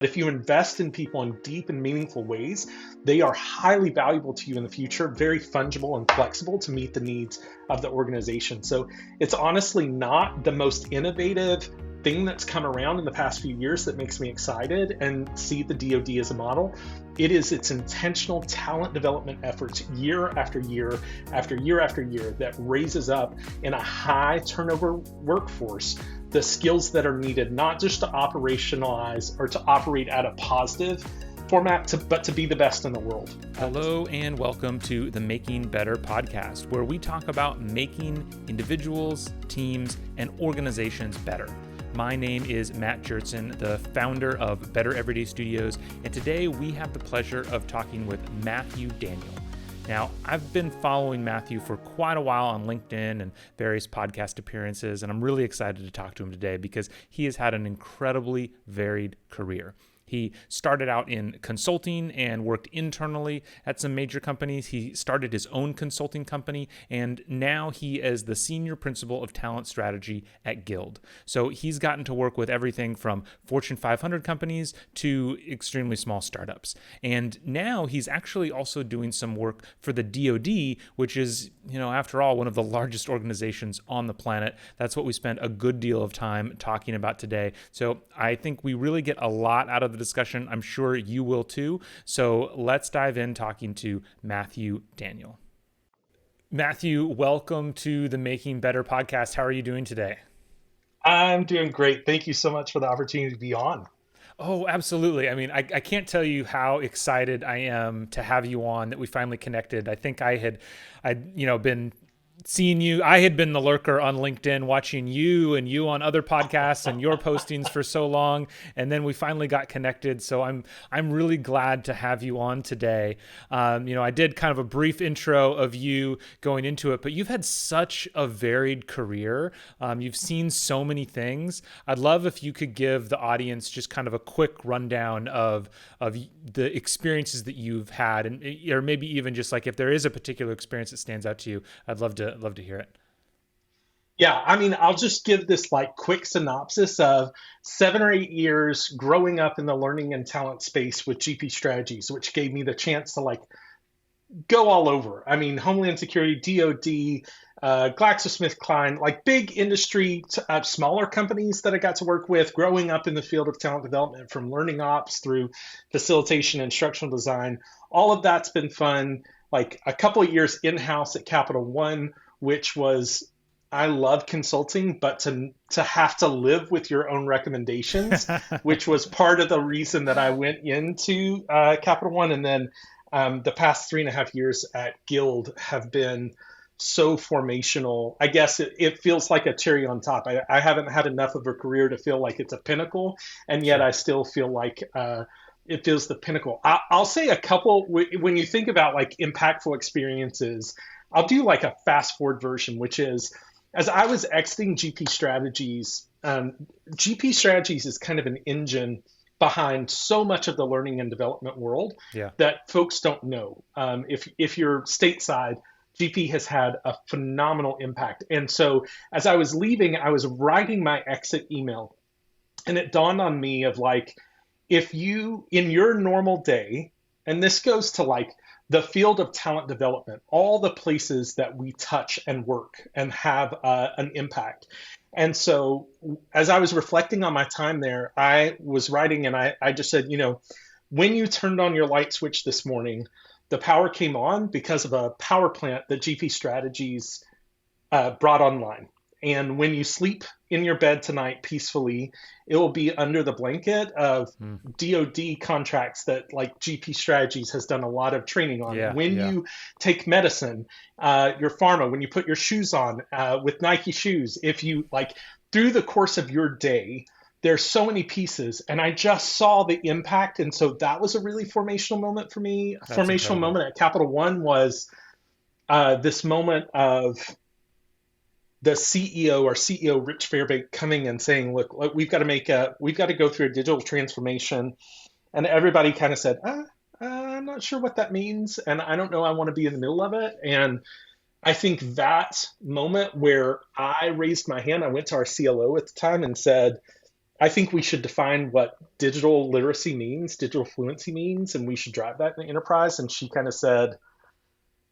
If you invest in people in deep and meaningful ways, they are highly valuable to you in the future, very fungible and flexible to meet the needs of the organization. So it's honestly not the most innovative thing that's come around in the past few years that makes me excited and see the DoD as a model. It is its intentional talent development efforts year after year after year after year that raises up in a high turnover workforce the skills that are needed, not just to operationalize or to operate at a positive format, but to be the best in the world. Hello and welcome to the Making Better podcast, where we talk about making individuals, teams, and organizations better. My name is Matt Jertson, the founder of Better Everyday Studios, and today we have the pleasure of talking with Matthew Daniel. Now, I've been following Matthew for quite a while on LinkedIn and various podcast appearances, and I'm really excited to talk to him today because he has had an incredibly varied career. He started out in consulting and worked internally at some major companies. He started his own consulting company, and now he is the senior principal of talent strategy at Guild. So he's gotten to work with everything from Fortune 500 companies to extremely small startups. And now he's actually also doing some work for the DoD, which is, after all, one of the largest organizations on the planet. That's what we spent a good deal of time talking about today. So I think we really get a lot out of the discussion. I'm sure you will too. So let's dive in talking to Matthew Daniel. Matthew, welcome to the Making Better podcast. How are you doing today? I'm doing great. Thank you so much for the opportunity to be on. Oh, absolutely. I mean, I can't tell you how excited I am to have you on, that we finally connected. I think I'd been seeing you. I had been the lurker on LinkedIn, watching you on other podcasts and your postings for so long, and then we finally got connected. So I'm really glad to have you on today. I did kind of a brief intro of you going into it, but you've had such a varied career. You've seen so many things. I'd love if you could give the audience just kind of a quick rundown of the experiences that you've had, and or maybe even just like if there is a particular experience that stands out to you. I'd love to hear it. Yeah, I mean, I'll just give this quick synopsis of 7 or 8 years growing up in the learning and talent space with GP Strategies, which gave me the chance to go all over. I mean, Homeland Security, DoD, GlaxoSmithKline, big industry, smaller companies that I got to work with, growing up in the field of talent development, from learning ops through facilitation, instructional design. All of that's been fun. A couple of years in-house at Capital One, which was, I love consulting, but to have to live with your own recommendations, which was part of the reason that I went into Capital One. And then the past 3.5 years at Guild have been so formational. I guess it feels like a cherry on top. I haven't had enough of a career to feel like it's a pinnacle, and yet I still feel like it feels the pinnacle. I'll say a couple, when you think about impactful experiences, I'll do a fast forward version, which is, as I was exiting GP Strategies, GP Strategies is kind of an engine behind so much of the learning and development world that folks don't know. If you're stateside, GP has had a phenomenal impact. And so as I was leaving, I was writing my exit email, and it dawned on me of if you, in your normal day, and this goes to the field of talent development, all the places that we touch and work and have an impact. And so as I was reflecting on my time there, I was writing, and I just said, when you turned on your light switch this morning, the power came on because of a power plant that GP Strategies brought online. And when you sleep in your bed tonight peacefully, it will be under the blanket of DoD contracts that GP Strategies has done a lot of training on. You take medicine, your pharma, when you put your shoes on with Nike shoes, if you through the course of your day, there's so many pieces, and I just saw the impact. And so that was a really formational moment for me. That's incredible. Moment at Capital One was this moment of the CEO Rich Fairbank coming and saying, look, we've got to go through a digital transformation. And everybody kind of said, I'm not sure what that means. And I don't know, I want to be in the middle of it. And I think that moment where I raised my hand, I went to our CLO at the time and said, I think we should define what digital literacy means, digital fluency means, and we should drive that in the enterprise. And she kind of said,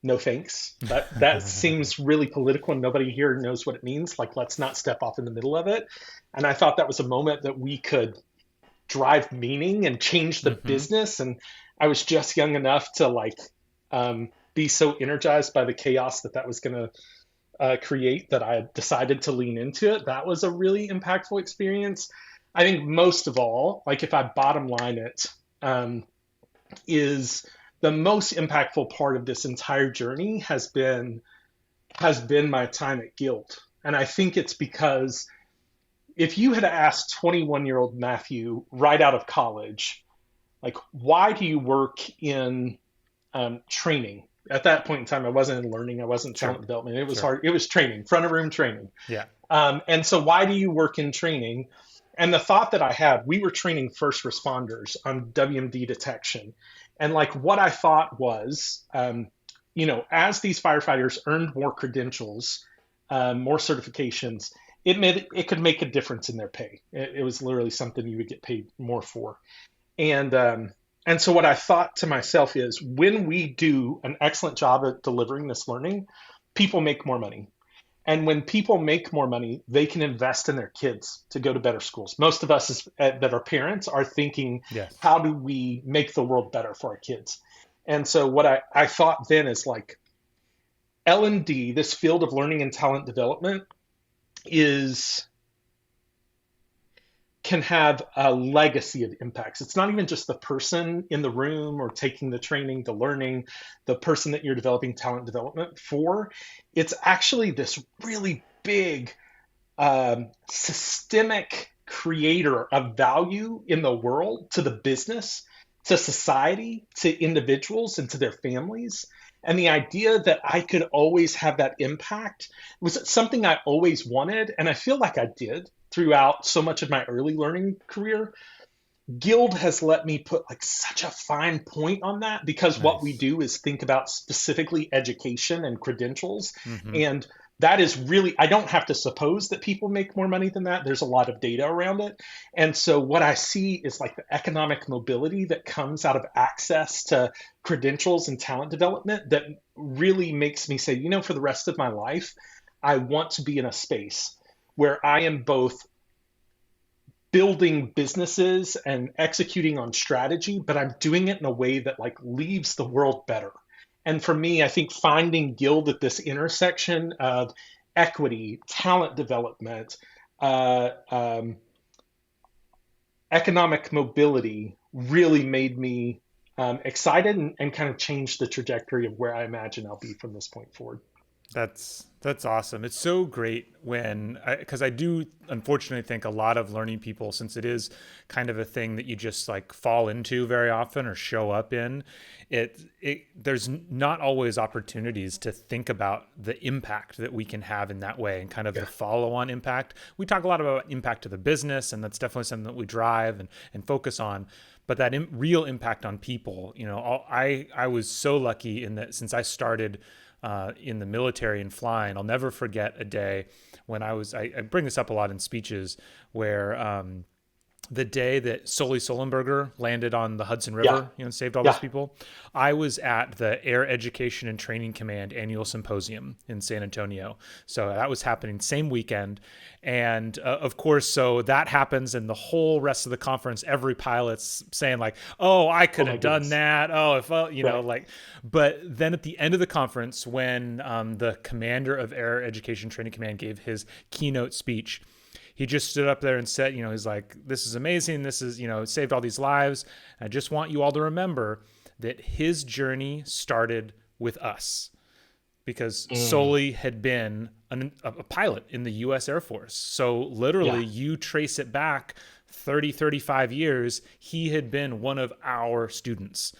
no thanks. That seems really political and nobody here knows what it means. Like, let's not step off in the middle of it. And I thought that was a moment that we could drive meaning and change the Mm-hmm. business. And I was just young enough to be so energized by the chaos that was going to create that I decided to lean into it. That was a really impactful experience. I think most of all, like if I bottom line it, is the most impactful part of this entire journey has been my time at Guild. And I think it's because if you had asked 21-year-old Matthew right out of college, like, why do you work in training? At that point in time, I wasn't in learning, I wasn't Sure. talent development. It was Sure. hard. It was training, front of room training. Yeah. And so, why do you work in training? And the thought that I had, we were training first responders on WMD detection. And like what I thought was, as these firefighters earned more credentials, more certifications, it could make a difference in their pay. It was literally something you would get paid more for. And so what I thought to myself is, when we do an excellent job at delivering this learning, people make more money. And when people make more money, they can invest in their kids to go to better schools. Most of us that are parents are thinking, Yes. how do we make the world better for our kids? And so what I thought then is like L&D, this field of learning and talent development, can have a legacy of impacts. It's not even just the person in the room or taking the training, the learning, the person that you're developing talent development for. It's actually this really big systemic creator of value in the world to the business, to society, to individuals, and to their families. And the idea that I could always have that impact was something I always wanted. And I feel like I did throughout so much of my early learning career. Guild has let me put like such a fine point on that, because what we Nice. do is think about specifically education and credentials. Mm-hmm. And that is really, I don't have to suppose that people make more money than that. There's a lot of data around it. And so what I see is like the economic mobility that comes out of access to credentials and talent development that really makes me say, for the rest of my life, I want to be in a space where I am both building businesses and executing on strategy, but I'm doing it in a way that like leaves the world better. And for me, I think finding Guild at this intersection of equity, talent development, uh, um, economic mobility really made me excited and kind of changed the trajectory of where I imagine I'll be from this point forward. That's awesome. It's so great when, because I do unfortunately think a lot of learning people, since it is kind of a thing that you just like fall into very often or show up in, there's not always opportunities to think about the impact that we can have in that way and kind of the Yeah. follow-on impact. We talk a lot about impact to the business, and that's definitely something that we drive and focus on. But that real impact on people, I was so lucky in that since I started in the military and flying, I'll never forget a day when I bring this up a lot in speeches, where the day that Sully Sullenberger landed on the Hudson Yeah. River, and saved all those Yeah. people, I was at the Air Education and Training Command annual symposium in San Antonio. So that was happening same weekend. And of course, so that happens, and the whole rest of the conference, every pilot's saying like, oh, I Oh could my have done goodness. that. Oh, if, Right. but then at the end of the conference, when the commander of Air Education Training Command gave his keynote speech, he just stood up there and said, he's like, this is amazing. This is, it saved all these lives. I just want you all to remember that his journey started with us, because Mm. Sully had been a pilot in the U.S. Air Force. So literally, Yeah. you trace it back 30, 35 years, he had been one of our students,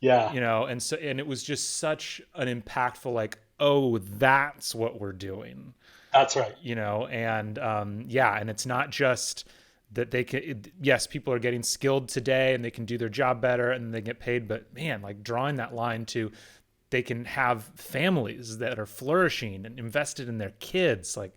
Yeah. and it was just such an impactful, like, oh, that's what we're doing. That's right. And yeah, and it's not just that they can, yes, people are getting skilled today and they can do their job better and they get paid, but man, like drawing that line to, they can have families that are flourishing and invested in their kids. Like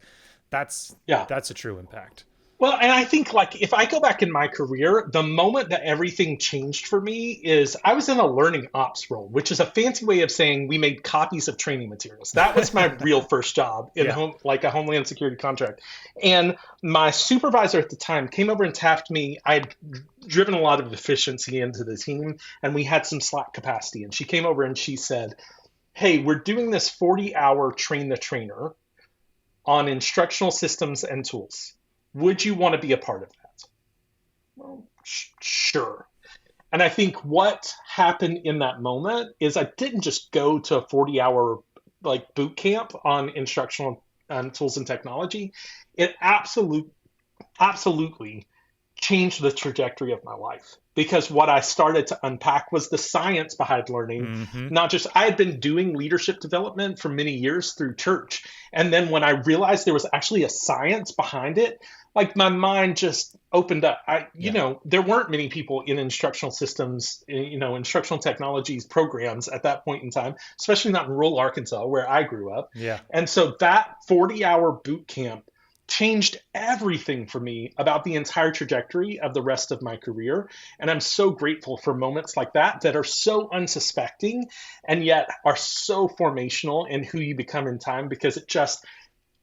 Yeah. that's a true impact. Well, and I think like if I go back in my career, the moment that everything changed for me is I was in a learning ops role, which is a fancy way of saying we made copies of training materials. That was my real first job in Yeah. home, like a Homeland Security contract. And my supervisor at the time came over and tapped me. I'd driven a lot of efficiency into the team, and we had some slack capacity. And she came over and she said, "Hey, we're doing this 40-hour train the trainer on instructional systems and tools. Would you want to be a part of that?" Well, sure. And I think what happened in that moment is I didn't just go to a 40-hour like boot camp on instructional tools and technology. It absolutely changed the trajectory of my life because what I started to unpack was the science behind learning. Hmm. Not just, I had been doing leadership development for many years through church. And then when I realized there was actually a science behind it, like my mind just opened up. Yeah. There weren't many people in instructional systems, instructional technologies programs at that point in time, especially not in rural Arkansas where I grew up. Yeah. And so that 40-hour boot camp changed everything for me about the entire trajectory of the rest of my career. And I'm so grateful for moments like that that are so unsuspecting and yet are so formational in who you become in time because it just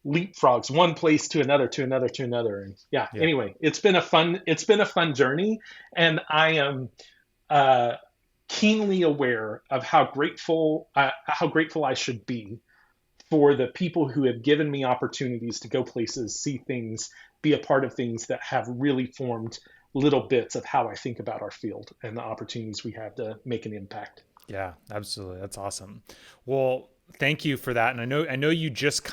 leapfrogs one place to another, to another, to another. And yeah, Yeah. anyway, it's been a fun journey. And I am keenly aware of how grateful I should be for the people who have given me opportunities to go places, see things, be a part of things that have really formed little bits of how I think about our field and the opportunities we have to make an impact. Yeah, absolutely. That's awesome. Well, thank you for that. And I know you just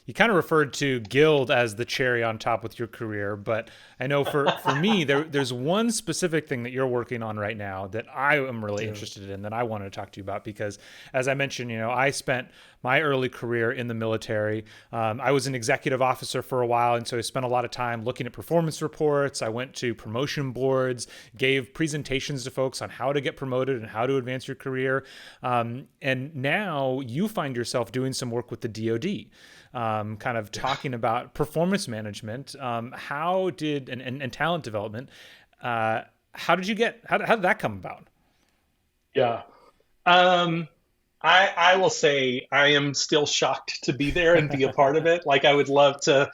you kind of referred to Guild as the cherry on top with your career, but I know for me there's one specific thing that you're working on right now that I am really interested in that I wanted to talk to you about because as I mentioned, I spent my early career in the military. I was an executive officer for a while, and so I spent a lot of time looking at performance reports. I went to promotion boards, gave presentations to folks on how to get promoted and how to advance your career. And now you find yourself doing some work with the DoD, kind of talking about performance management. How did and talent development? How did how did that come about? Yeah. I will say I am still shocked to be there and be a part of it. Like I would love to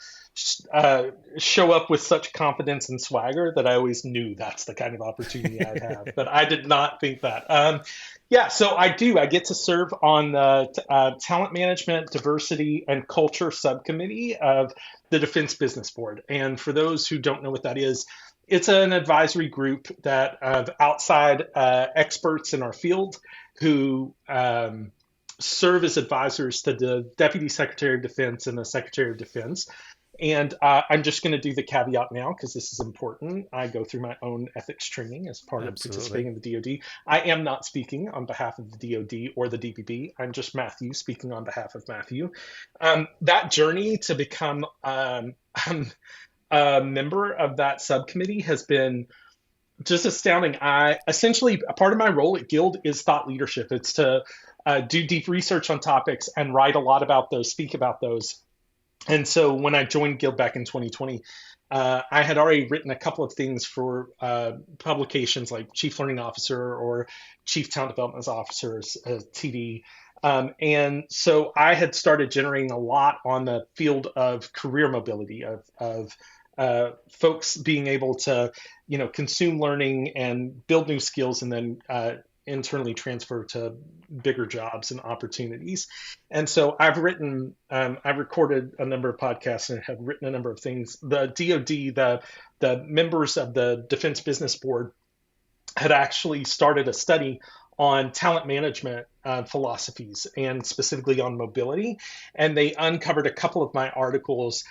show up with such confidence and swagger that I always knew that's the kind of opportunity I'd have. But I did not think that. Yeah, so I do. I get to serve on the talent management, diversity, and culture subcommittee of the Defense Business Board. And for those who don't know what that is, it's an advisory group that of outside experts in our field who serve as advisors to the Deputy Secretary of Defense and the Secretary of Defense. And I'm just going to do the caveat now because this is important. I go through my own ethics training as part of participating in the DoD. I am not speaking on behalf of the DoD or the DPB. I'm just Matthew speaking on behalf of Matthew. That journey to become a member of that subcommittee has been just astounding. Essentially, a part of my role at Guild is thought leadership. It's to do deep research on topics and write a lot about those, speak about those. And so when I joined Guild back in 2020, I had already written a couple of things for publications like Chief Learning Officer or Chief Talent Development Officer, TD. And so I had started generating a lot on the field of career mobility, of folks being able to, consume learning and build new skills and then internally transfer to bigger jobs and opportunities. And so I've recorded a number of podcasts and have written a number of things. The DoD, the members of the Defense Business Board had actually started a study on talent management philosophies and specifically on mobility. And they uncovered a couple of my articles.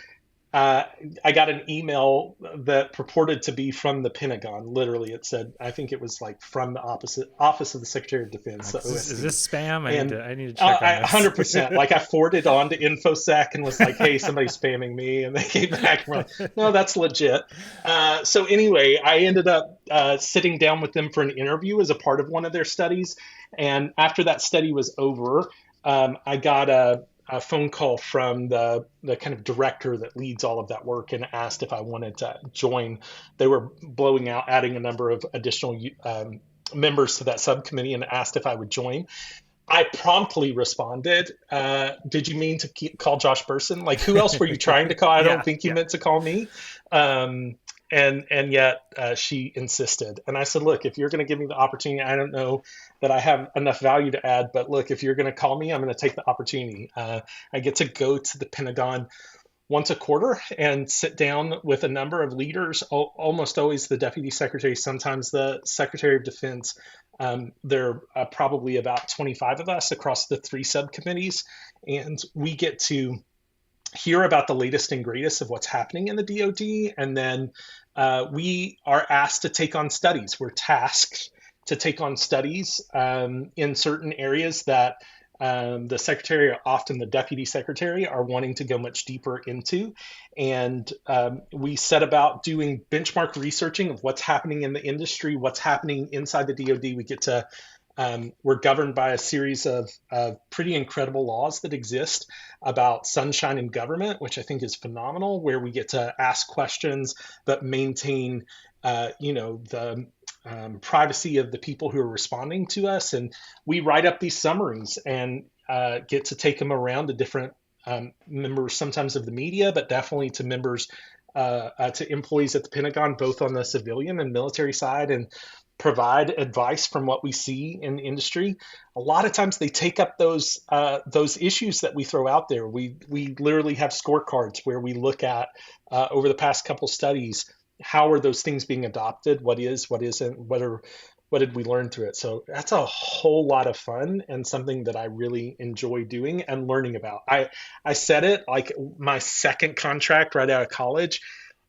I got an email that purported to be from the Pentagon. Literally, it said, I think it was like from the Office of the Secretary of Defense. Is this spam? I need to check on this. 100%. Like I forwarded on to InfoSec and was like, hey, somebody's spamming me. And they came back and were like, no, that's legit. So anyway, I ended up sitting down with them for an interview as a part of one of their studies. And after that study was over, I got a phone call from the kind of director that leads all of that work and asked if I wanted to join. They were blowing out, adding a number of additional members to that subcommittee and asked if I would join. I promptly responded, did you mean to call Josh Bersin? Like, who else were you trying to call? I don't think you meant to call me. And yet she insisted. And I said, look, if you're going to give me the opportunity, I don't know that I have enough value to add, but look, if you're going to call me, I'm going to take the opportunity. I get to go to the Pentagon once a quarter and sit down with a number of leaders, almost always the Deputy Secretary, sometimes the Secretary of Defense. There are probably about 25 of us across the 3 subcommittees, and we get to hear about the latest and greatest of what's happening in the DoD, and then we are asked to take on studies. We're tasked to take on studies in certain areas that the secretary, or often the deputy secretary, are wanting to go much deeper into. And we set about doing benchmark researching of what's happening in the industry, what's happening inside the DoD. We get to we're governed by a series of pretty incredible laws that exist about sunshine in government, which I think is phenomenal, where we get to ask questions but maintain, the privacy of the people who are responding to us. And we write up these summaries and get to take them around to different members, sometimes of the media, but definitely to members, to employees at the Pentagon, both on the civilian and military side, and provide advice from what we see in the industry. A lot of times they take up those issues that we throw out there. We literally have scorecards where we look at over the past couple studies, how are those things being adopted? What is, what isn't? What did we learn through it? So that's a whole lot of fun and something that I really enjoy doing and learning about. I said it like my second contract right out of college.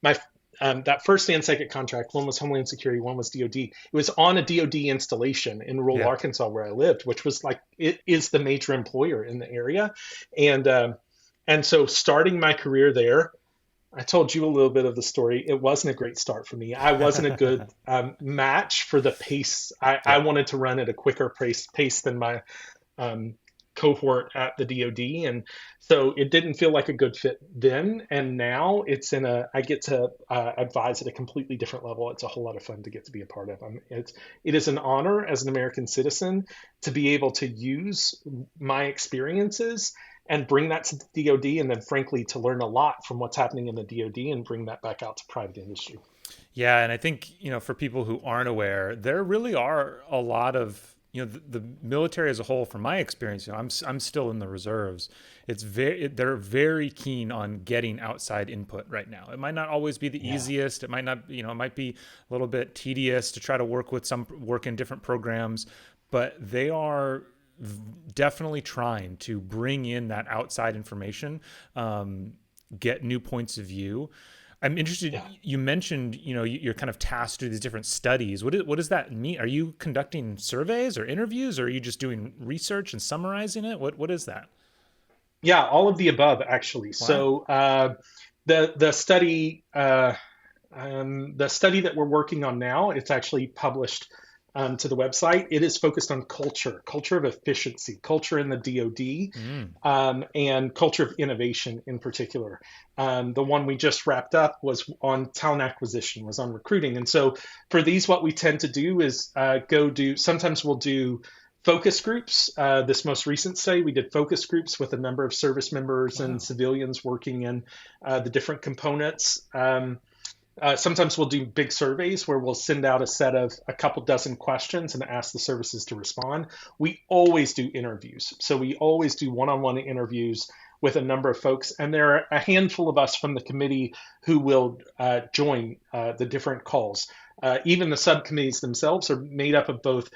My that first and second contract, one was Homeland Security, one was DoD. It was on a DoD installation in rural Arkansas where I lived, which was like, it is the major employer in the area. And so starting my career there, I told you a little bit of the story. It wasn't a great start for me. I wasn't a good match for the pace. I wanted to run at a quicker pace than my cohort at the DoD. And so it didn't feel like a good fit then. And now I get to advise at a completely different level. It's a whole lot of fun to get to be a part of. It is an honor as an American citizen to be able to use my experiences and bring that to the DoD, and then frankly, to learn a lot from what's happening in the DoD and bring that back out to private industry. Yeah. And I think, for people who aren't aware, there really are a lot of, the military as a whole, from my experience, I'm still in the reserves. They're very keen on getting outside input right now. It might not always be the easiest. It might not, it might be a little bit tedious to try to work in different programs, but they are definitely trying to bring in that outside information, get new points of view. I'm interested. Yeah. You mentioned, you're kind of tasked to these different studies. What does that mean? Are you conducting surveys or interviews, or are you just doing research and summarizing it? What is that? Yeah, all of the above, actually. Wow. So the study that we're working on now, it's actually published to the website. It is focused on culture of efficiency, culture in the DoD, and culture of innovation in particular. The one we just wrapped up was on talent acquisition, was on recruiting. And so for these, what we tend to do is sometimes we'll do focus groups. This most recent study, we did focus groups with a number of service members and civilians working in the different components. Sometimes we'll do big surveys where we'll send out a set of a couple dozen questions and ask the services to respond. We always do interviews. So we always do one-on-one interviews with a number of folks. And there are a handful of us from the committee who will join the different calls. Even the subcommittees themselves are made up of both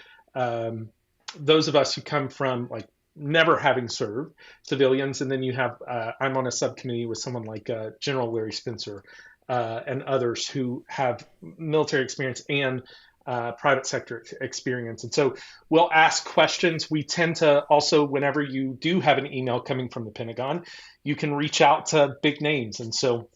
those of us who come from like never having served, civilians, and then you have, I'm on a subcommittee with someone like General Larry Spencer, and others who have military experience and private sector experience. And so we'll ask questions. We tend to also, whenever you do have an email coming from the Pentagon, you can reach out to big names. And so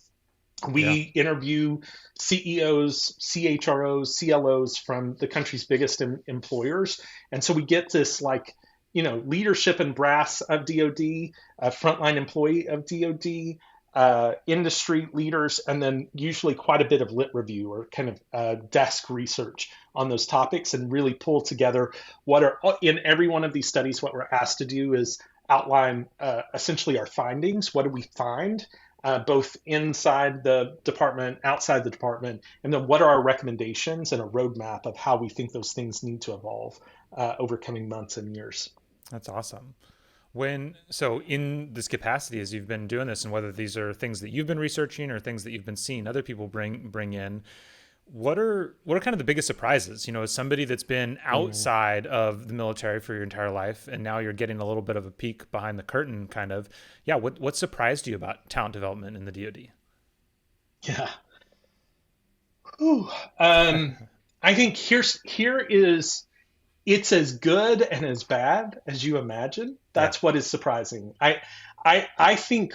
we interview CEOs, CHROs, CLOs from the country's biggest employers. And so we get this like leadership and brass of DoD, a frontline employee of DoD, industry leaders, and then usually quite a bit of lit review or kind of desk research on those topics, and really pull together in every one of these studies. What we're asked to do is outline essentially our findings. What do we find, both inside the department, outside the department, and then what are our recommendations and a roadmap of how we think those things need to evolve over coming months and years. That's awesome. So in this capacity, as you've been doing this, and whether these are things that you've been researching or things that you've been seeing other people bring in, what are kind of the biggest surprises? As somebody that's been outside of the military for your entire life, and now you're getting a little bit of a peek behind the curtain, kind of, what surprised you about talent development in the DoD? Yeah. I think it's as good and as bad as you imagine. That's what is surprising. I think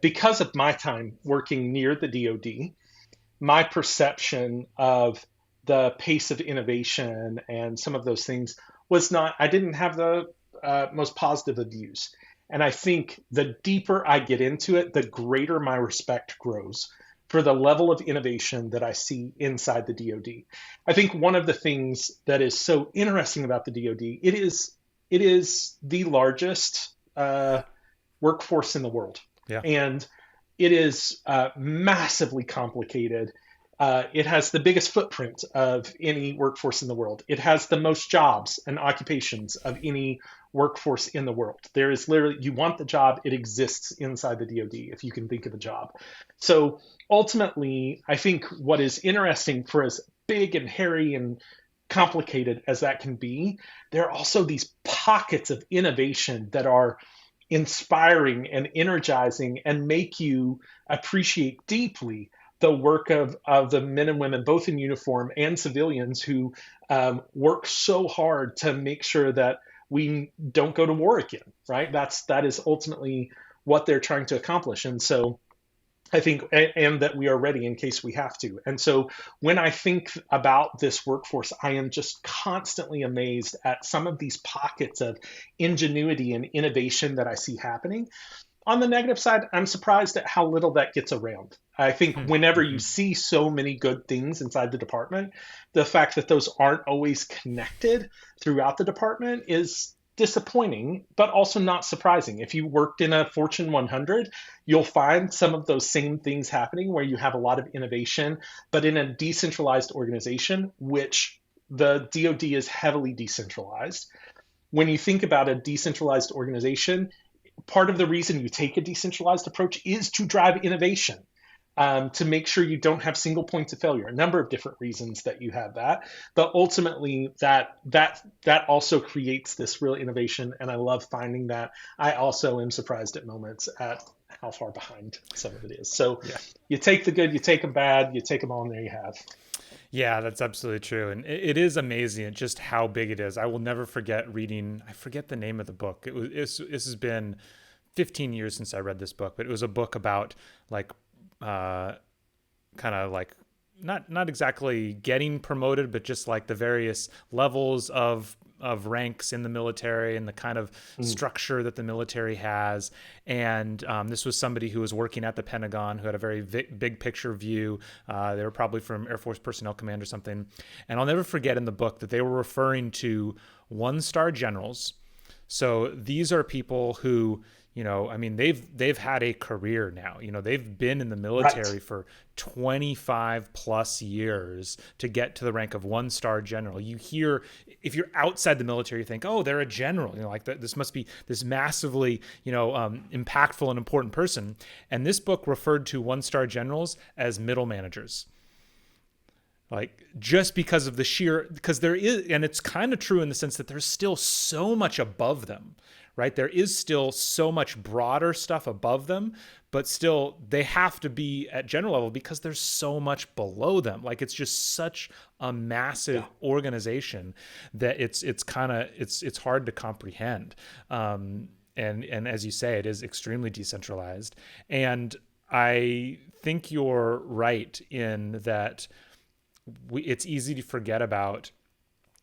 because of my time working near the DoD, my perception of the pace of innovation and some of those things I didn't have the most positive of views. And I think the deeper I get into it, the greater my respect grows for the level of innovation that I see inside the DoD. I think one of the things that is so interesting about the DoD, it is the largest workforce in the world. Yeah. And it is massively complicated. It has the biggest footprint of any workforce in the world. It has the most jobs and occupations of any workforce in the world. There is literally, you want the job, it exists inside the DoD, if you can think of a job. So ultimately, I think what is interesting, for as big and hairy and complicated as that can be, there are also these pockets of innovation that are inspiring and energizing and make you appreciate deeply the work of the men and women, both in uniform and civilians, who work so hard to make sure that we don't go to war again, right? That is ultimately what they're trying to accomplish. And so I think, and that we are ready in case we have to. And so when I think about this workforce, I am just constantly amazed at some of these pockets of ingenuity and innovation that I see happening. On the negative side, I'm surprised at how little that gets around. I think whenever you see so many good things inside the department, the fact that those aren't always connected throughout the department is disappointing, but also not surprising. If you worked in a Fortune 100, you'll find some of those same things happening where you have a lot of innovation, but in a decentralized organization, which the DoD is heavily decentralized. When you think about a decentralized organization, part of the reason you take a decentralized approach is to drive innovation, to make sure you don't have single points of failure. A number of different reasons that you have that, but ultimately that also creates this real innovation. And I love finding that. I also am surprised at moments at how far behind some of it is. So You take the good, you take them bad, you take them all, and there you have. Yeah, that's absolutely true. And it is amazing at just how big it is. I will never forget reading, I forget the name of the book. This has been 15 years since I read this book, but it was a book about kind of like not exactly getting promoted, but just like the various levels of ranks in the military and the kind of structure that the military has. And this was somebody who was working at the Pentagon, who had a very big picture view. They were probably from Air Force Personnel Command or something. And I'll never forget in the book that they were referring to 1-star generals. So these are people who, they've had a career now. They've been in the military for 25 plus years to get to the rank of 1-star general. You hear, if you're outside the military, you think, oh, they're a general. This must be this massively, impactful and important person. And this book referred to 1-star generals as middle managers. Just because of because there is, and it's kind of true in the sense that there's still so much above them, right? There is still so much broader stuff above them, but still they have to be at general level because there's so much below them. It's just such a massive organization that it's hard to comprehend. And as you say, it is extremely decentralized. And I think you're right in that it's easy to forget about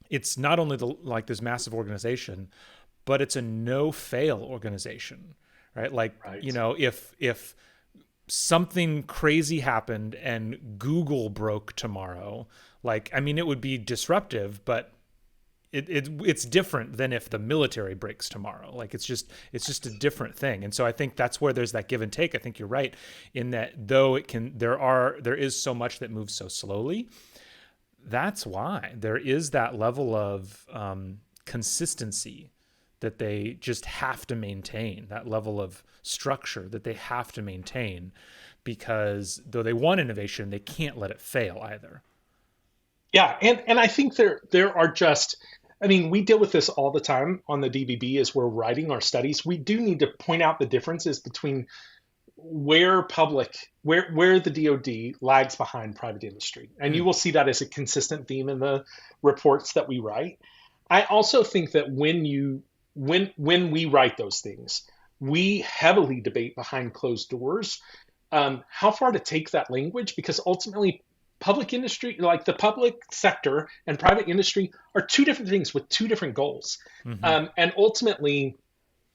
it's not only this massive organization, but it's a no fail organization, right? Like, Right. if something crazy happened and Google broke tomorrow, like, I mean, it would be disruptive, but it's different than if the military breaks tomorrow. Like, it's just a different thing. And so I think that's where there's that give and take. I think you're right in that, though there is so much that moves so slowly. That's why there is that level of consistency that they just have to maintain, that level of structure that they have to maintain, because though they want innovation, they can't let it fail either. Yeah, and I think there are just, I mean, we deal with this all the time on the DBB as we're writing our studies. We do need to point out the differences between where the DoD lags behind private industry. And you Mm. will see that as a consistent theme in the reports that we write. I also think that when we write those things, we heavily debate behind closed doors how far to take that language, because ultimately public industry, like the public sector and private industry, are two different things with two different goals. Mm-hmm. And ultimately,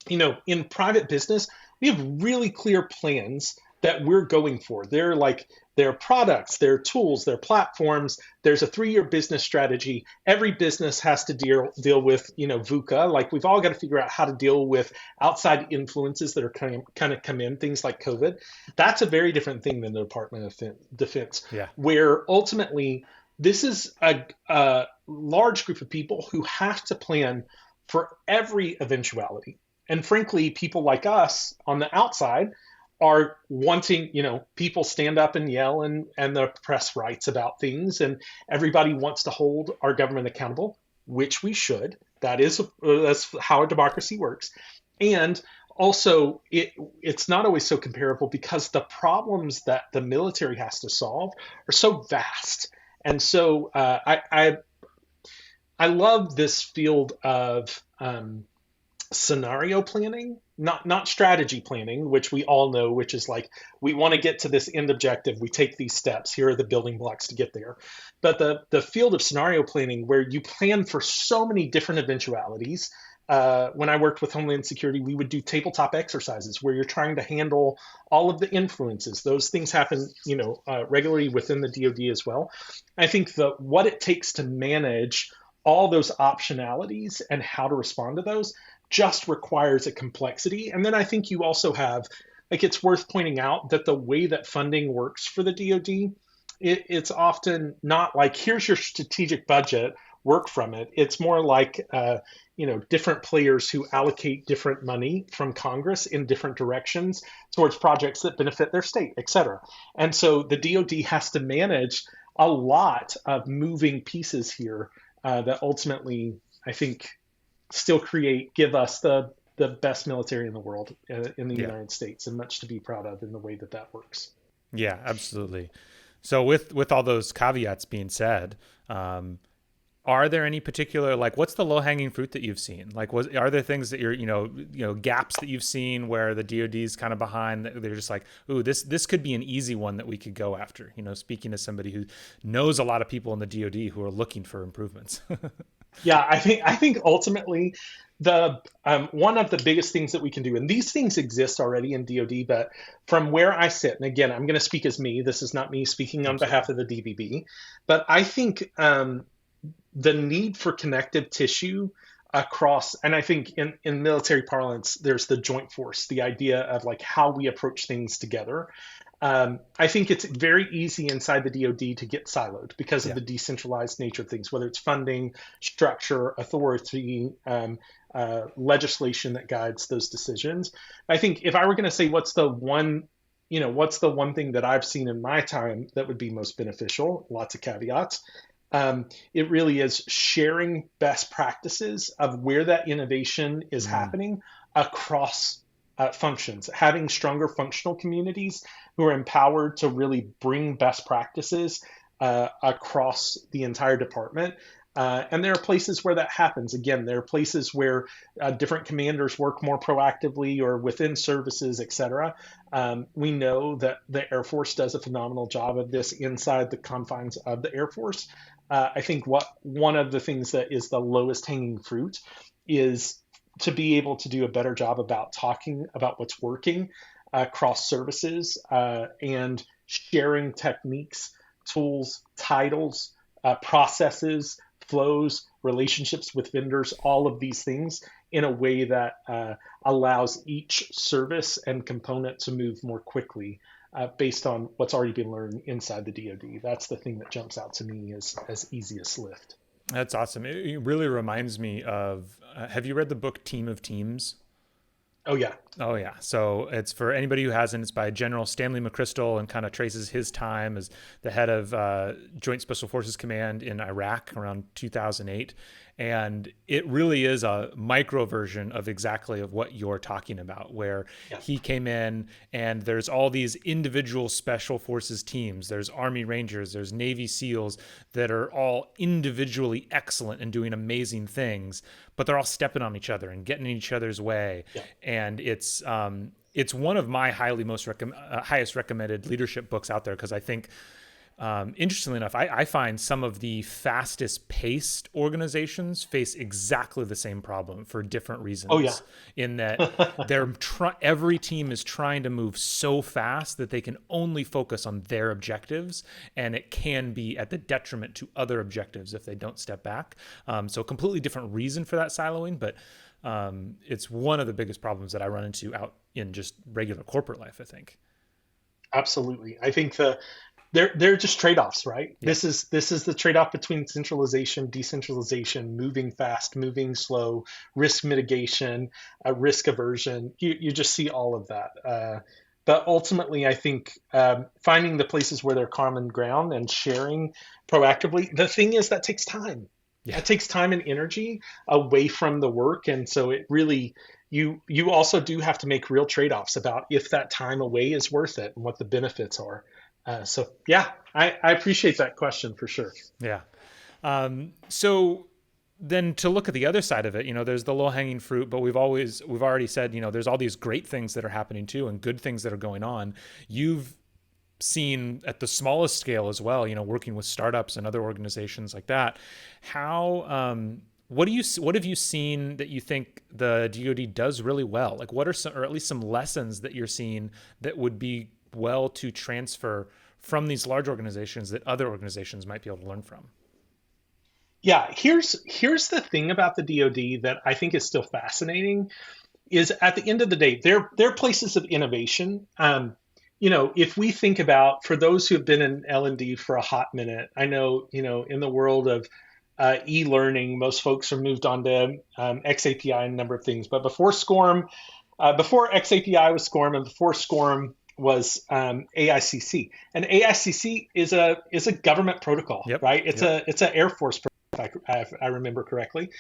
in private business, we have really clear plans that we're going for. They're like their products, their tools, their platforms. There's a 3-year business strategy. Every business has to deal with, VUCA. Like, we've all got to figure out how to deal with outside influences that are kind of come in, things like COVID. That's a very different thing than the Department of Defense, Yeah. where ultimately this is a large group of people who have to plan for every eventuality. And frankly, people like us on the outside are wanting, people stand up and yell, and the press writes about things, and everybody wants to hold our government accountable, which we should. That's how a democracy works. And also, it's not always so comparable, because the problems that the military has to solve are so vast. And so I love this field of scenario planning, not strategy planning, which we all know, which is like, we want to get to this end objective, we take these steps, here are the building blocks to get there. But the field of scenario planning, where you plan for so many different eventualities. When I worked with Homeland Security, we would do tabletop exercises where you're trying to handle all of the influences. Those things happen, regularly within the DoD as well. I think what it takes to manage all those optionalities and how to respond to those just requires a complexity. And then I think you also have, like, it's worth pointing out that the way that funding works for the DoD, it's often not like, here's your strategic budget, work from it. It's more like, different players who allocate different money from Congress in different directions towards projects that benefit their state, et cetera. And so the DoD has to manage a lot of moving pieces here that ultimately, I think, still give us the best military in the world, in the Yeah. United States, and much to be proud of in the way that works. Yeah, absolutely. So with all those caveats being said, are there any particular, like, what's the low hanging fruit that you've seen? Like, are there things that you're, gaps that you've seen where the DoD's kind of behind, that they're just like, ooh, this could be an easy one that we could go after? Speaking as somebody who knows a lot of people in the DoD who are looking for improvements. Yeah, I think ultimately the one of the biggest things that we can do, and these things exist already in DoD, but from where I sit, and again, I'm going to speak as me. This is not me speaking on behalf of the DBB, but I think the need for connective tissue across, and I think in military parlance, there's the joint force, the idea of like how we approach things together. I think it's very easy inside the DoD to get siloed because of the decentralized nature of things, whether it's funding, structure, authority, legislation that guides those decisions. I think if I were going to say what's the one thing that I've seen in my time that would be most beneficial, lots of caveats, it really is sharing best practices of where that innovation is happening across functions, having stronger functional communities who are empowered to really bring best practices across the entire department. And there are places where that happens. Again, there are places where different commanders work more proactively or within services, et cetera. We know that the Air Force does a phenomenal job of this inside the confines of the Air Force. I think one of the things that is the lowest hanging fruit is to be able to do a better job about talking about what's working across services and sharing techniques, tools, titles, processes, flows, relationships with vendors, all of these things in a way that allows each service and component to move more quickly based on what's already been learned inside the DoD. That's the thing that jumps out to me as easiest lift. That's awesome. It really reminds me of, have you read the book Team of Teams? Oh, yeah. Oh yeah. So it's for anybody who hasn't, it's by General Stanley McChrystal and kind of traces his time as the head of Joint Special Forces Command in Iraq around 2008. And it really is a micro version of exactly of what you're talking about, where he came in and there's all these individual special forces teams. There's Army Rangers, there's Navy SEALs that are all individually excellent and doing amazing things, but they're all stepping on each other and getting in each other's way. Yeah. And it's one of my highest recommended leadership books out there, because I think, interestingly enough, I find some of the fastest paced organizations face exactly the same problem for different reasons. Oh, yeah. In that every team is trying to move so fast that they can only focus on their objectives, and it can be at the detriment to other objectives if they don't step back. So a completely different reason for that siloing, but it's one of the biggest problems that I run into out in just regular corporate life, I think. Absolutely. I think they're just trade-offs, right? Yeah. This is the trade-off between centralization, decentralization, moving fast, moving slow, risk mitigation, risk aversion. You just see all of that. But ultimately, I think finding the places where they're common ground and sharing proactively, the thing is that takes time. Yeah. It takes time and energy away from the work. And so it really, you also do have to make real trade-offs about if that time away is worth it and what the benefits are. So yeah, I appreciate that question for sure. Yeah. So then to look at the other side of it, there's the low hanging fruit, but we've already said, there's all these great things that are happening too, and good things that are going on. You've seen at the smallest scale as well, working with startups and other organizations like that. What have you seen that you think the DoD does really well? Like what are some, or at least some lessons that you're seeing that would be well to transfer from these large organizations that other organizations might be able to learn from? Yeah, here's the thing about the DoD that I think is still fascinating is at the end of the day, they're places of innovation. If we think about, for those who have been in L&D for a hot minute, I know, in the world of e-learning, most folks are moved on to XAPI and a number of things. But before SCORM, before XAPI was SCORM, and before SCORM was AICC. And AICC is a government protocol, yep. Right? It's an Air Force protocol, if I remember correctly.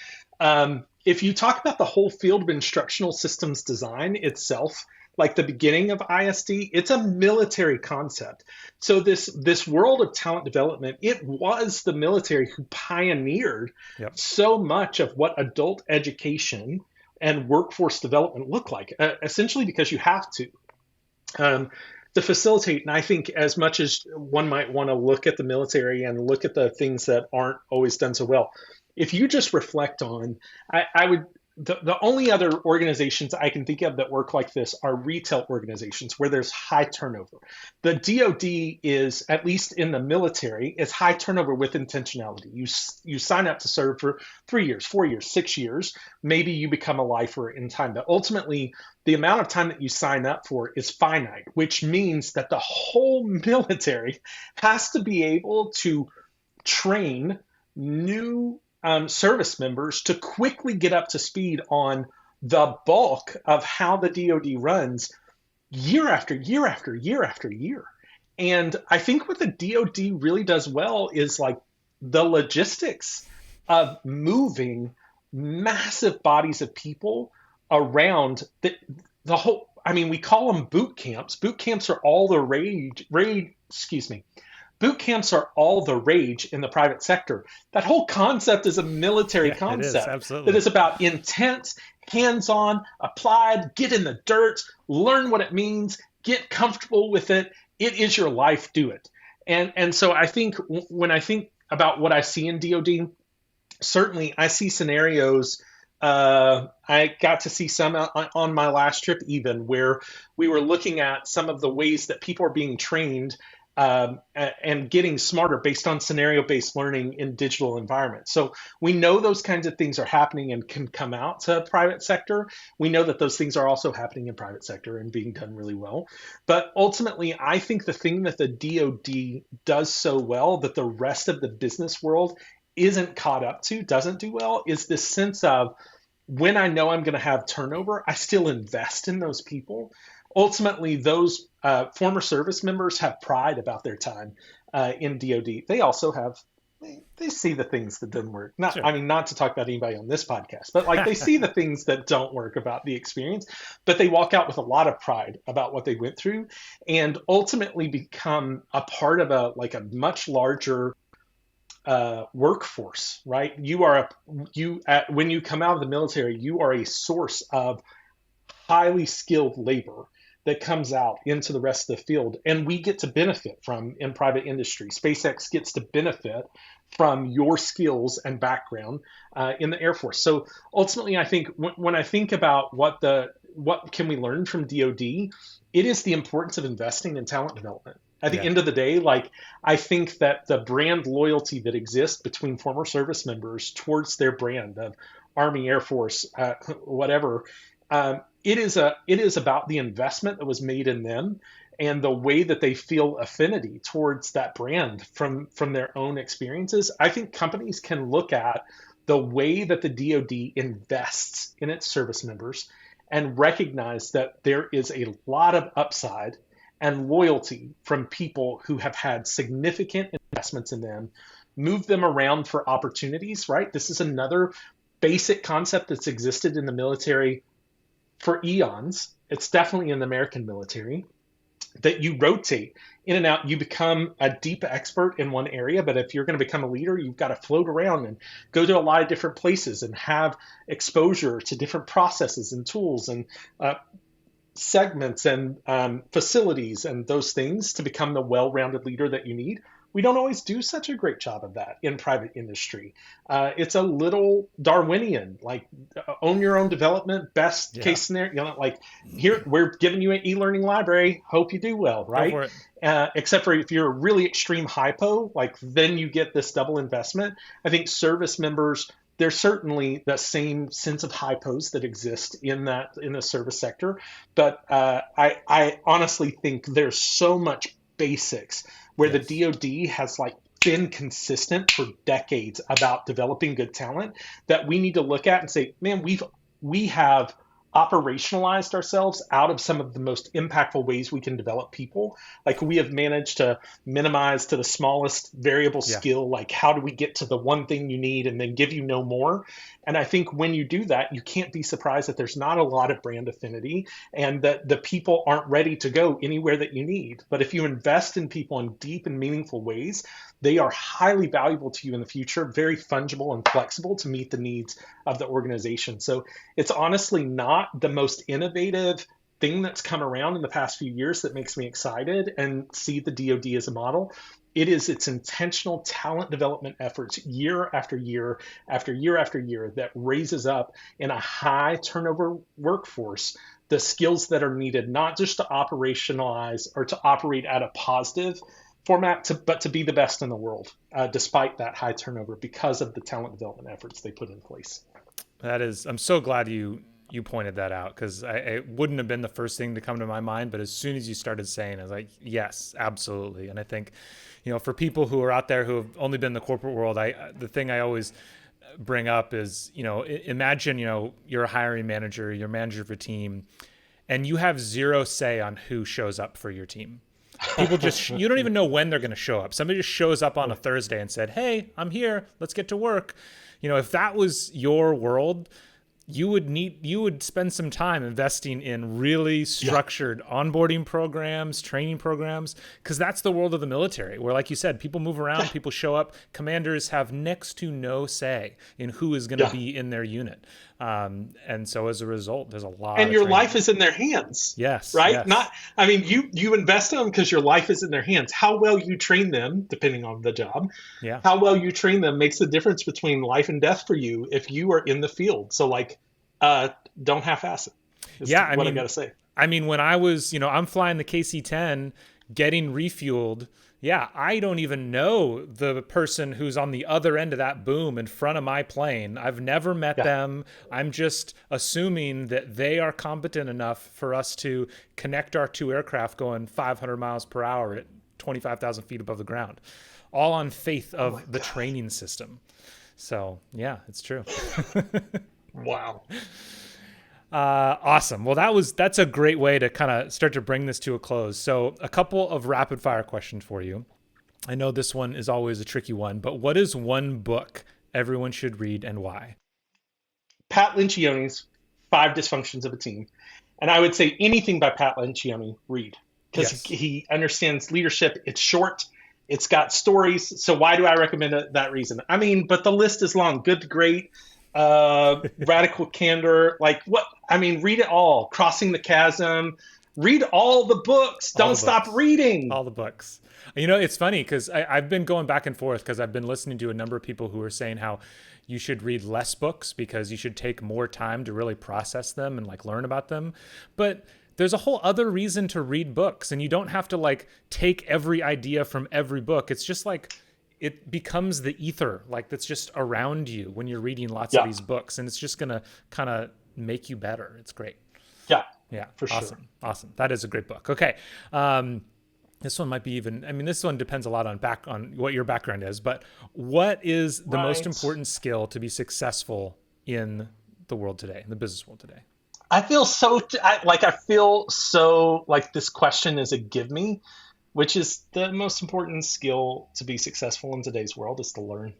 If you talk about the whole field of instructional systems design itself, like the beginning of ISD, it's a military concept. So this world of talent development, it was the military who pioneered yep. so much of what adult education and workforce development look like, essentially because you have to facilitate. And I think as much as one might want to look at the military and look at the things that aren't always done so well, if you just reflect on, I would, the only other organizations I can think of that work like this are retail organizations where there's high turnover. The DoD is, at least in the military, is high turnover with intentionality. You sign up to serve for 3 years, 4 years, 6 years. Maybe you become a lifer in time. But ultimately, the amount of time that you sign up for is finite, which means that the whole military has to be able to train new service members to quickly get up to speed on the bulk of how the DoD runs year after year after year after year. And I think what the DoD really does well is like the logistics of moving massive bodies of people around the whole. I mean, we call them boot camps. Boot camps are all the rage. Boot camps are all the rage in the private sector. That whole concept is a military concept that is about intense, hands-on, applied, get in the dirt, learn what it means, get comfortable with it. It is your life, do it. And so I think when I think about what I see in DoD, certainly I see scenarios. I got to see some on my last trip, even where we were looking at some of the ways that people are being trained and getting smarter based on scenario-based learning in digital environments. So we know those kinds of things are happening and can come out to private sector. We know that those things are also happening in private sector and being done really well. But ultimately, I think the thing that the DoD does so well that the rest of the business world isn't caught up to, doesn't do well, is this sense of when I know I'm going to have turnover, I still invest in those people. Ultimately, those former service members have pride about their time in DoD. They also have, they see the things that didn't work. Sure. I mean, not to talk about anybody on this podcast, but like they see the things that don't work about the experience, but they walk out with a lot of pride about what they went through and ultimately become a part of a much larger workforce, right? When you come out of the military, you are a source of highly skilled labor that comes out into the rest of the field, and we get to benefit from in private industry. SpaceX gets to benefit from your skills and background in the Air Force. So ultimately, I think when I think about what can we learn from DoD, it is the importance of investing in talent development. At the end of the day, I think that the brand loyalty that exists between former service members towards their brand of Army, Air Force, whatever, it is about the investment that was made in them and the way that they feel affinity towards that brand from their own experiences. I think companies can look at the way that the DoD invests in its service members and recognize that there is a lot of upside and loyalty from people who have had significant investments in them, move them around for opportunities, right? This is another basic concept that's existed in the military for eons. It's definitely in the American military, that you rotate in and out. You become a deep expert in one area, but if you're going to become a leader, you've got to float around and go to a lot of different places and have exposure to different processes and tools and segments and facilities and those things to become the well-rounded leader that you need. We don't always do such a great job of that in private industry. It's a little Darwinian, own your own development, best case scenario. Here, we're giving you an e-learning library. Hope you do well, right? Except for if you're a really extreme hypo, then you get this double investment. I think service members, there's certainly the same sense of hypos that exist in the service sector, but I honestly think there's so much basics where the DoD has been consistent for decades about developing good talent that we need to look at and say, man, we have operationalized ourselves out of some of the most impactful ways we can develop people. We have managed to minimize to the smallest variable skill, how do we get to the one thing you need and then give you no more? And I think when you do that, you can't be surprised that there's not a lot of brand affinity and that the people aren't ready to go anywhere that you need. But if you invest in people in deep and meaningful ways, they are highly valuable to you in the future, very fungible and flexible to meet the needs of the organization. So it's honestly not the most innovative thing that's come around in the past few years that makes me excited and see the DoD as a model. It is its intentional talent development efforts year after year after year after year that raises up in a high turnover workforce the skills that are needed, not just to operationalize or to operate at a positive format, but to be the best in the world, despite that high turnover because of the talent development efforts they put in place. I'm so glad you pointed that out, because it wouldn't have been the first thing to come to my mind, but as soon as you started saying it, I was like, yes, absolutely. And I think, for people who are out there who have only been in the corporate world, the thing I always bring up is, imagine, you're a hiring manager, you're manager of a team, and you have zero say on who shows up for your team. People just, you don't even know when they're going to show up. Somebody just shows up on a Thursday and said, hey, I'm here, let's get to work. If that was your world, you would spend some time investing in really Yeah. structured onboarding programs, training programs, because that's the world of the military, where, like you said, people move around, Yeah. people show up, commanders have next to no say in who is going to Yeah. be in their unit. And so as a result, there's a lot And of your training. life is in their hands, Yes, right? yes. Not, I mean, you invest in them because your life is in their hands. How well you train them, depending on the job, Yeah. how well you train them makes the difference between life and death for you if you are in the field. So, like, uh, don't half-ass it. Is Yeah, what I gotta say. when I was, I'm flying the KC-10, getting refueled. Yeah, I don't even know the person who's on the other end of that boom in front of my plane. I've never met Yeah. them. I'm just assuming that they are competent enough for us to connect our two aircraft going 500 miles per hour at 25,000 feet above the ground, all on faith Oh my of the God. training system. So, yeah, it's true. Wow. Awesome. Well, that's a great way to kind of start to bring this to a close. So, a couple of rapid fire questions for you. I know this one is always a tricky one, but what is one book everyone should read and why? Pat Lencioni's Five Dysfunctions of a Team. And I would say anything by Pat Lencioni, read. Because Yes. he understands leadership. It's short. It's got stories. So why do I recommend it? That reason? I mean, but the list is long. Good to Great, Radical Candor. Like what? I mean, read it all. Crossing the Chasm. Read all the books. All Don't the stop books. reading. All the books. It's funny because I've been going back and forth because I've been listening to a number of people who are saying how you should read less books because you should take more time to really process them and like learn about them. But there's a whole other reason to read books, and you don't have to like take every idea from every book. It's just like it becomes the ether, like that's just around you when you're reading lots of Yeah. these books, and it's just gonna kind of make you better. It's great. Yeah, Yeah, for sure. awesome. That is a great book. Okay, this one might be even. I mean, this one depends a lot on what your background is. But what is the most Right. important skill to be successful in the world today, in the business world today? I feel so like this question is a give me, which is the most important skill to be successful in today's world is to learn.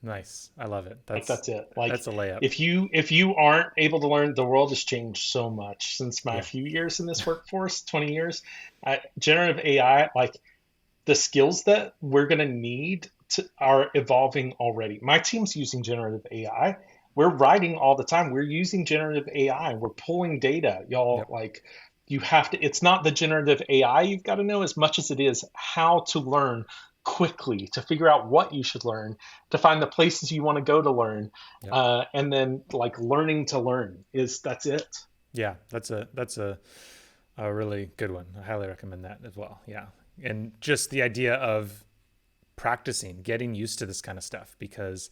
Nice, I love it. Like that's it. Like that's a layup. if you aren't able to learn, the world has changed so much since my Yeah. few years in this workforce, 20 years. Generative AI, like the skills that we're going to need are evolving already. My team's using generative AI. We're writing all the time. We're using generative AI. We're pulling data, y'all. Yep. Like you have to. It's not the generative AI you've got to know as much as it is how to learn quickly, to figure out what you should learn, to find the places you want to go to learn, Yep. and then like learning to learn that's it. Yeah, that's a really good one. I highly recommend that as well. Yeah, and just the idea of practicing, getting used to this kind of stuff because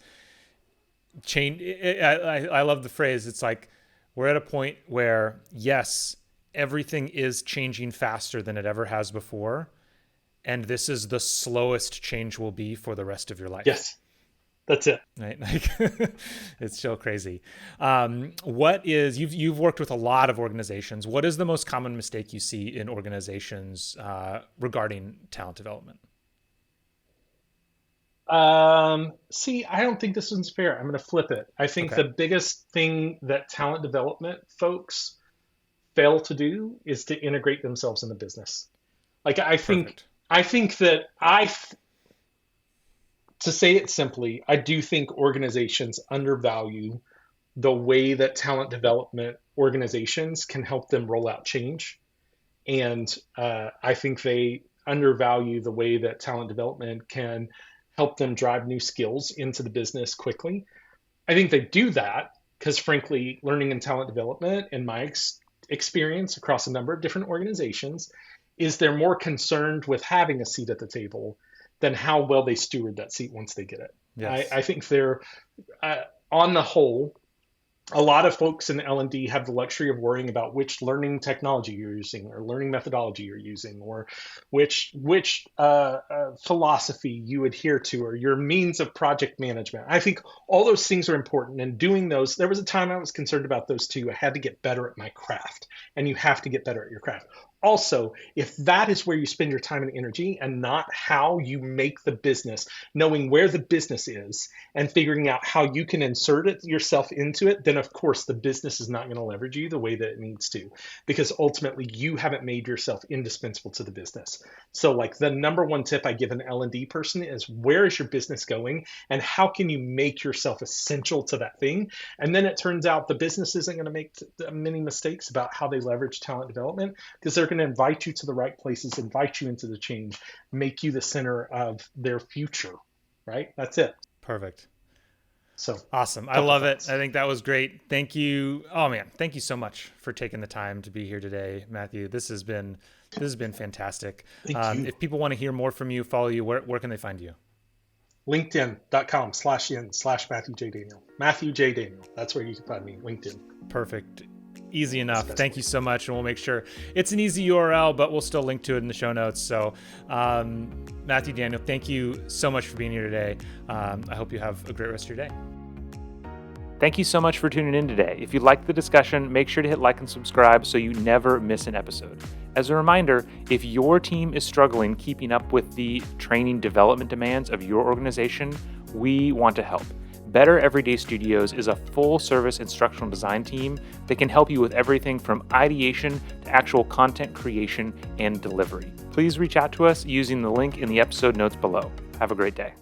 change. I love the phrase. It's like we're at a point where yes, everything is changing faster than it ever has before, and this is the slowest change will be for the rest of your life. Yes, that's it. Right, like it's so crazy. What is you've worked with a lot of organizations? What is the most common mistake you see in organizations regarding talent development? See, I don't think this one's fair. I'm going to flip it. I think Okay, the biggest thing that talent development folks fail to do is to integrate themselves in the business. Like perfect. I think that to say it simply, I do think organizations undervalue the way that talent development organizations can help them roll out change. And I think they undervalue the way that talent development can help them drive new skills into the business quickly. I think they do that because, frankly, learning and talent development, in my experience across a number of different organizations, is they're more concerned with having a seat at the table than how well they steward that seat once they get it. Yes. I think they're, on the whole, a lot of folks in L&D have the luxury of worrying about which learning technology you're using or learning methodology you're using or which philosophy you adhere to or your means of project management. I think all those things are important, and doing those, there was a time I was concerned about those too. I had to get better at my craft, and you have to get better at your craft. Also, if that is where you spend your time and energy and not how you make the business, knowing where the business is and figuring out how you can insert it yourself into it, then of course the business is not going to leverage you the way that it needs to, because ultimately you haven't made yourself indispensable to the business. So like the number one tip I give an L&D person is, where is your business going and how can you make yourself essential to that thing? And then it turns out the business isn't going to make many mistakes about how they leverage talent development, because they're going to invite you to the right places, invite you into the change, make you the center of their future, right? That's it. Perfect. So awesome. I love it. I think that was great. Thank you. Oh man, thank you so much for taking the time to be here today, Matthew. This has been fantastic. If people want to hear more from you, follow you, where can they find you? LinkedIn.com/in/Matthew J. Daniel. Matthew J. Daniel. That's where you can find me. LinkedIn. Perfect. Easy enough. Thank you so much. And we'll make sure it's an easy URL, but we'll still link to it in the show notes. So Matthew Daniel, thank you so much for being here today. I hope you have a great rest of your day. Thank you so much for tuning in today. If you liked the discussion, make sure to hit like and subscribe so you never miss an episode. As a reminder, if your team is struggling keeping up with the training development demands of your organization, we want to help. Better Everyday Studios is a full-service instructional design team that can help you with everything from ideation to actual content creation and delivery. Please reach out to us using the link in the episode notes below. Have a great day.